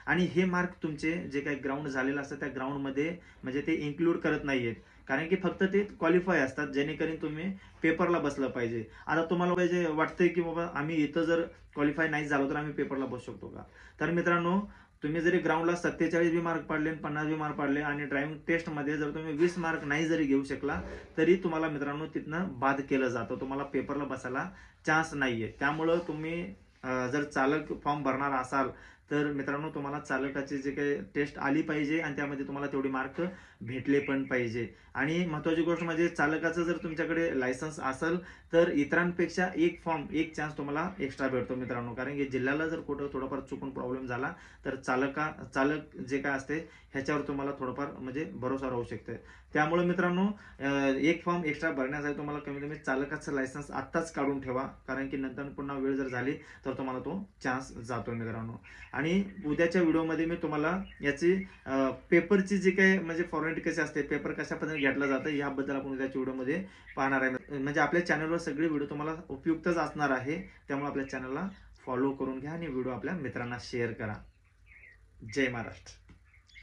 आणि हे मार्क तुमचे जे काही ग्राउंड झालेलं असतं त्या ग्राउंडमध्ये म्हणजे ते इन्क्लूड करत नाहीयेत, कारण की फक्त ते क्वालिफाय असतात जेणेकरून तुम्ही पेपरला बसलं पाहिजे. आता तुम्हाला पाहिजे वाटतंय की बाबा आम्ही इथं जर क्वालिफाय नाही झालो तर आम्ही पेपरला बसू शकतो का? तर मित्रांनो, तुम्ही जरी ग्राउंडला 47 बी मार्क पाडले, 50 बी मार्क पाडले आणि ड्रायव्हिंग टेस्टमध्ये जर तुम्ही 20 मार्क नाही जरी घेऊ शकला, तरी तुम्हाला मित्रांनो तिथनं बाद केलं जातं. तुम्हाला पेपरला बसायला चान्स नाहीये. त्यामुळं तुम्ही जर चालक फॉर्म भरणार असाल, तर मित्रांनो तुम्हाला चालकाची जे काही टेस्ट आली पाहिजे आणि त्यामध्ये तुम्हाला तेवढे मार्क भेटले पण पाहिजे. आणि महत्त्वाची गोष्ट म्हणजे चालकाचं जर तुमच्याकडे लायसन्स असेल, तर इतरांपेक्षा एक फॉर्म, एक चान्स तुम्हाला एक्स्ट्रा भेटतो मित्रांनो. कारण की जिल्ह्याला जर कुठं थोडाफार चुकून प्रॉब्लेम झाला, तर चालक जे काय असते ह्याच्यावर तुम्हाला थोडंफार म्हणजे भरोसा राहू शकते. त्यामुळे मित्रांनो, एक फॉर्म एक्स्ट्रा भरण्यासाठी तुम्हाला कमीत कमी चालकाचं लायसन्स आत्ताच काढून ठेवा, कारण की नंतर पुन्हा वेळ जर झाली तर तुम्हाला तो चान्स जातो मित्रांनो. आणि उद्याच्या व्हिडिओमध्ये मी तुम्हाला याची पेपरची जी काही म्हणजे फॉर्मॅलिटी कशी असते, पेपर कशा पद्धतीने घेतला जातं याबद्दल आपण उद्याच्या व्हिडिओमध्ये पाहणार आहे. म्हणजे आपल्या चॅनलवर सगळे व्हिडिओ तुम्हाला उपयुक्तच असणार आहे. त्यामुळे आपल्या चॅनलला फॉलो करून घ्या आणि व्हिडिओ आपल्या मित्रांना शेअर करा. जय महाराष्ट्र.